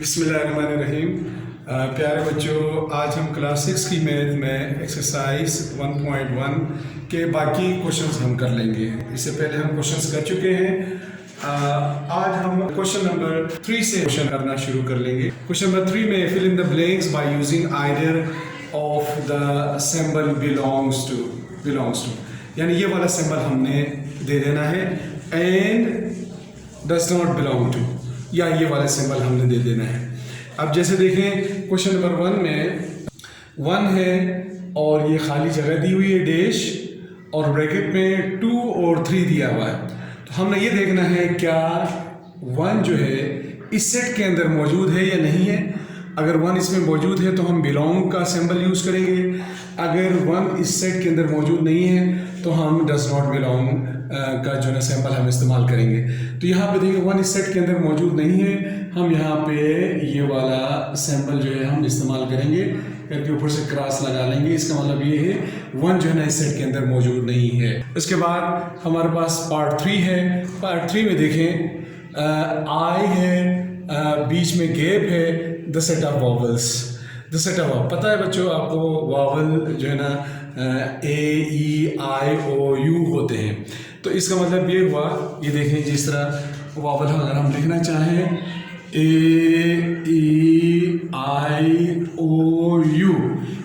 बिस्मिल्लाहिर्रहमानिर्रहीम। प्यारे बच्चों, आज हम क्लास 6 की मैथ में एक्सरसाइज 1.1 के बाकी क्वेश्चंस हम कर लेंगे। इससे पहले हम क्वेश्चंस कर चुके हैं। आज हम क्वेश्चन नंबर 3 से क्वेश्चन करना शुरू कर लेंगे। क्वेश्चन नंबर 3 में fill in the blanks by using either of the symbol belongs to, यानी ये वाला सिंबल हमने दे देना है, and does not belong to, या ये वाला सिंबल हमने दे देना है। अब जैसे देखें क्वेश्चन नंबर 1 में 1 है और ये खाली जगह दी हुई है डैश, और ब्रैकेट में 2 और 3 दिया हुआ है। तो हमने ये देखना है क्या 1 जो है इस सेट के अंदर मौजूद है या नहीं है। अगर 1 इसमें मौजूद है तो हम बिलोंग का सिंबल यूज़ करेंगे। अगर 1 इस सेट के अंदर मौजूद नहीं है तो हम डज नॉट बिलोंग का जो है सिंबल हम इस्तेमाल करेंगे। तो यहाँ पे देखिए 1 इस सेट के अंदर मौजूद नहीं है, हम यहाँ पे ये वाला सिंबल जो है हम इस्तेमाल करेंगे, करके ऊपर से क्रॉस लगा लेंगे। इसका मतलब ये है 1 जो है ना इस सेट के अंदर मौजूद नहीं है। उसके बाद हमारे पास पार्ट 3 है। पार्ट 3 में देखें आई है, बीच में गैप है, the set of vowels. The set of, पता है बच्चों आपको वॉवल जो है ना A-E-I-O-U होते हैं। तो इसका मतलब ये हुआ, ये देखें जिस तरह वॉवल अगर हम लिखना चाहें A-E-I-O-U,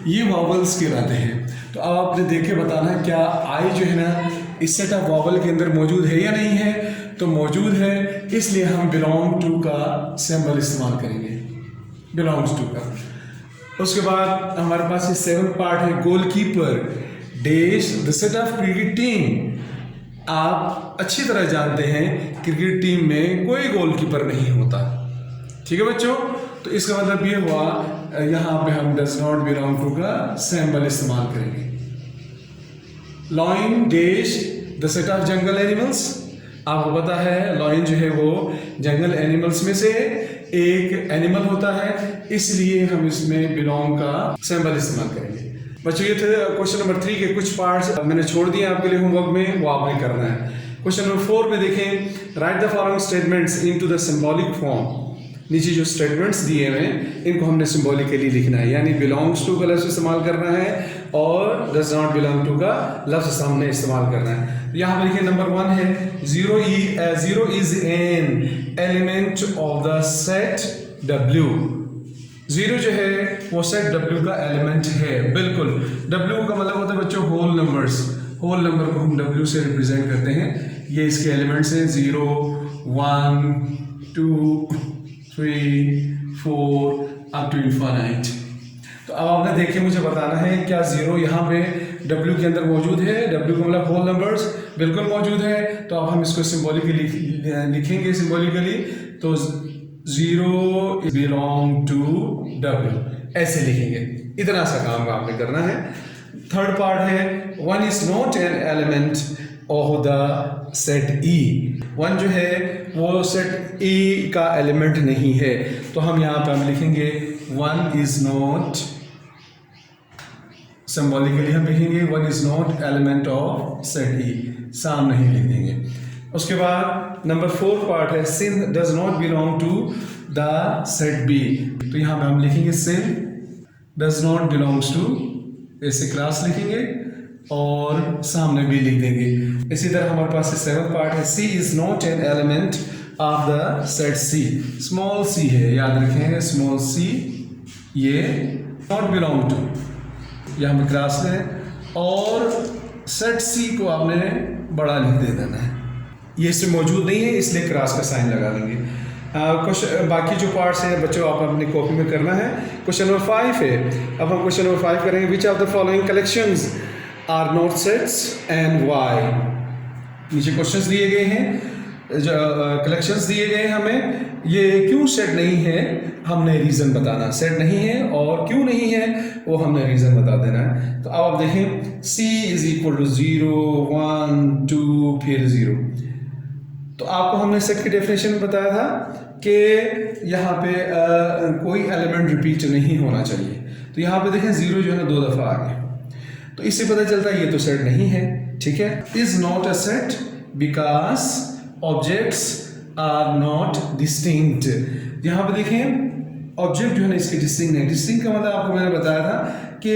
ये वॉवल्स कहलाते हैं। तो अब आपने देख के बताना है क्या आई जो है ना इस सेट ऑफ वॉवल के अंदर मौजूद है या नहीं है। तो मौजूद है, इसलिए हम बिलोंग टू का सिंबल इस्तेमाल करेंगे, बिलोंग्स टू का। उसके बाद हमारे पास ये 7th पार्ट है, goalkeeper dash the set of cricket team. आप अच्छी तरह जानते हैं क्रिकेट टीम में कोई गोलकीपर नहीं होता, ठीक है बच्चों। तो इसका मतलब ये हुआ यहाँ पे हम डज नॉट बिलोंग टू का सिंबल इस्तेमाल करेंगे। Lion dash the set of jungle animals. आपको पता है लॉइन जो है वो जंगल एनिमल्स में से एक एनिमल होता है, इसलिए हम इसमें बिलोंग का सिंबल इस्तेमाल करेंगे। बच्चों ये थे क्वेश्चन नंबर 3 के कुछ पार्ट्स मैंने छोड़ दिए आपके लिए होमवर्क में, वो आपने करना है। क्वेश्चन नंबर 4 में देखें, right the following statements into the symbolic form. नीचे जो स्टेटमेंट्स दिए हुए हैं इनको हमने सिंबॉलिकली लिखना है, यानी बिलोंग्स टू का लफ्ज़ इस्तेमाल करना है और डज नॉट बिलोंग टू का लफ्ज़ हमने इस्तेमाल करना है। यहाँ पर देखिए नंबर 1 है, 0 is an element of the set W। 0 जो है वो सेट W का एलिमेंट है, बिल्कुल। W का मतलब होता है बच्चों होल नंबर्स। होल नंबर को हम W से रिप्रेजेंट करते हैं। ये इसके एलिमेंट्स हैं 0, 1, 2, 3, 4 अप टू इनफाइनाइट। तो अब आपने देखे मुझे बताना है क्या 0 यहाँ पे W के अंदर मौजूद है। W का मतलब होल नंबर्स, बिल्कुल मौजूद है। तो अब हम इसको सिंबॉलिकली लिखेंगे, सिंबॉलिकली। तो 0 बिलोंग टू W, ऐसे लिखेंगे। इतना सा काम आपने करना है। 3rd पार्ट है, 1 is not an element of the set E। 1 जो है वो सेट E का एलिमेंट नहीं है। तो हम यहाँ पे हम लिखेंगे 1 इज नॉट, सिंबॉलिकली हम लिखेंगे 1 is not element of set E, सामने ही लिख देंगे। उसके बाद नंबर 4 पार्ट है, sin does not belong to the set B। तो यहाँ पे हम लिखेंगे sin does not belongs to, ऐसे क्लास लिखेंगे और सामने भी लिख देंगे। इसी तरह हमारे पास 7th पार्ट है, C is not an element of the set C। Small c है, याद रखें स्मॉल c, ये नॉट बिलोंग टू, यहाँ पे क्लास है, और सेट C को आपने बड़ा लिख दे देना है। ये इसमें मौजूद नहीं है इसलिए क्रॉस का साइन लगा लेंगे। क्वेश्चन बाकी जो पार्ट्स हैं बच्चों आप अपनी कॉपी में करना है। क्वेश्चन नंबर 5 है। अब हम क्वेश्चन नंबर 5 करेंगे, which of the following collections are not sets and why. नीचे क्वेश्चंस दिए गए हैं, जो कलेक्शंस दिए गए हैं हमें, ये क्यों सेट नहीं है हमने रीज़न बताना। सेट नहीं है और क्यों नहीं है वो हमने रीज़न बता देना है। तो अब आप देखें C इज इक्वल टू 0, 1, 2 फिर 0। तो आपको हमने सेट की डेफिनेशन में बताया था कि यहाँ पे कोई एलिमेंट रिपीट नहीं होना चाहिए। तो यहाँ पे देखें 0 जो है ना 2 दफ़ा आ गया, तो इससे पता चलता है ये तो सेट नहीं है, ठीक है। Is not a set because objects are not distinct. यहाँ पे देखें ऑब्जेक्ट जो है ना इसके डिस्टिंक्ट नहीं। डिस्टिंक्ट का मतलब आपको मैंने बताया था कि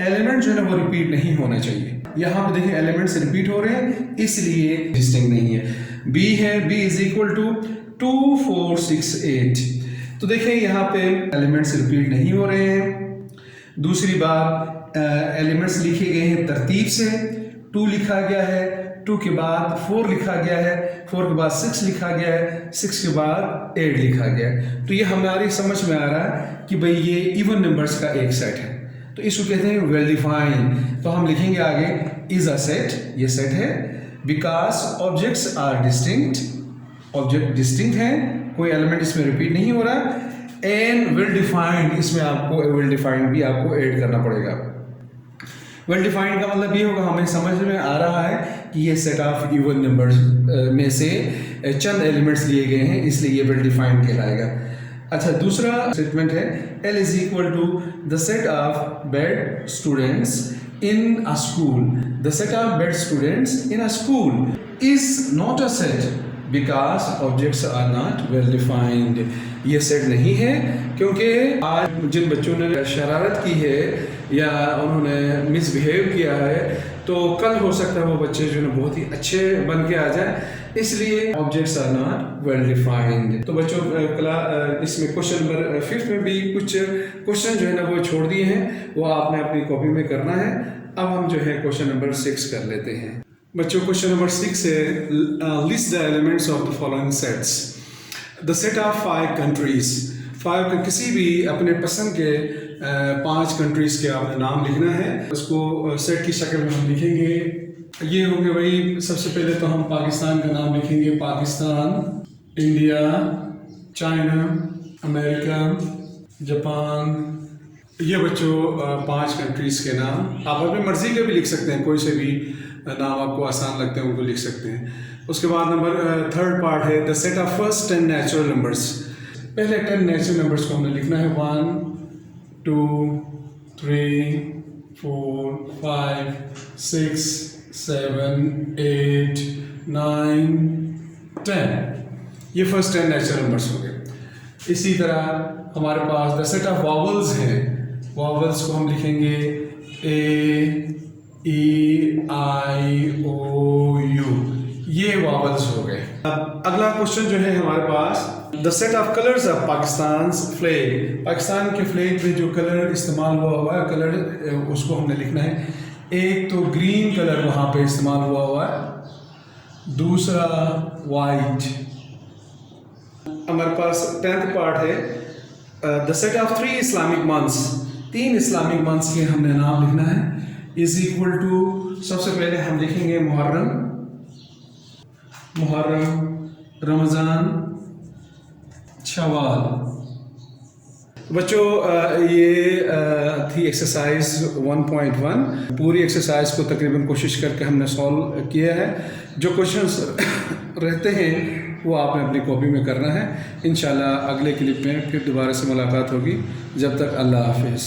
एलिमेंट जो है ना वो रिपीट नहीं होना चाहिए। यहाँ पे देखिए एलिमेंट्स रिपीट हो रहे हैं इसलिए डिस्टिंक्ट नहीं है। बी है, बी इज इक्वल टू 2 4 6 8। तो देखिए यहाँ पे एलिमेंट्स रिपीट नहीं हो रहे हैं। दूसरी बात एलिमेंट्स लिखे गए हैं तरतीब से। 2 लिखा गया है, 2 के बाद 4 लिखा गया है, 4 के बाद 6 लिखा गया है, 6 के बाद 8 लिखा गया है। तो ये हमारी समझ में आ रहा है कि भाई ये इवन नंबर्स का एक सेट है, तो इसको कहते हैं वेल डिफाइंड। तो हम लिखेंगे आगे इज अ सेट, ये सेट है because objects are distinct, object distinct है, कोई एलिमेंट इसमें रिपीट नहीं हो रहा। एंड वेल डिफाइंड, इसमें आपको वेल डिफाइंड भी आपको ऐड करना पड़ेगा। वेल डिफाइंड का मतलब ये होगा हमें समझ में आ रहा है कि ये सेट ऑफ इवन नंबर्स में से चंद एलिमेंट्स लिए गए हैं, इसलिए ये वेल डिफाइंड कहलाएगा। अच्छा, दूसरा स्टेटमेंट है L is equal to the set of bad students in a school. The set of bad students in a school is not a set because objects are not well defined. ये set नहीं है क्योंकि आज जिन बच्चों ने शरारत की है या उन्होंने मिसबिहेव किया है, तो कल हो सकता है वो बच्चे जो है बहुत ही अच्छे बन के आ जाए, इसलिए objects are not well defined. तो बच्चों इसमें क्वेश्चन नंबर 5 में भी कुछ क्वेश्चन जो है ना वो छोड़ दिए हैं, वो आपने अपनी कॉपी में करना है। अब हम जो है क्वेश्चन नंबर 6 कर लेते हैं। बच्चों क्वेश्चन नंबर 6 है list the elements of the following sets. The set of 5 countries, 5 किसी भी अपने पसंद के 5 कंट्रीज के आपने नाम लिखना है, उसको सेट की शक्ल में हम लिखेंगे। ये होंगे भाई, सबसे पहले तो हम पाकिस्तान का नाम लिखेंगे, Pakistan, India, China, America, Japan. ये बच्चों 5 कंट्रीज के नाम। आप अपनी मर्जी के भी लिख सकते हैं, कोई से भी नाम आपको आसान लगते हैं उनको लिख सकते हैं। उसके बाद नंबर 3rd पार्ट है the set of first 10 natural numbers. पहले 10 नेचुरल नंबर्स को हमने लिखना है 1 2 3 4 5 6 7 8 9 10। ये फर्स्ट 10 नेचुरल नंबर्स हो गए। इसी तरह हमारे पास द सेट ऑफ वॉवल्स हैं। वॉवल्स को हम लिखेंगे A E I O U, ये वॉवल्स हो गए। अब अगला क्वेश्चन जो है हमारे पास the set of colours of Pakistan flag. Pakistan के फ्लैग पे जो कलर इस्तेमाल हुआ है कलर, उसको हमने लिखना है। एक तो ग्रीन कलर वहाँ पे इस्तेमाल हुआ है, दूसरा वाइट। हमारे पास 10th पार्ट है the set of 3 Islamic months. 3 Islamic months के हमने नाम लिखना है। इज इक्वल टू, सबसे पहले हम लिखेंगे मुहर्रम, रमज़ान, शवाल। बच्चों ये थी एक्सरसाइज 1.1। पूरी एक्सरसाइज को तकरीबन कोशिश करके हमने सॉल्व किया है। जो क्वेश्चंस रहते हैं वो आपने अपनी कॉपी में करना है। इंशाल्लाह अगले क्लिप में फिर दोबारा से मुलाकात होगी। जब तक अल्लाह हाफिज़।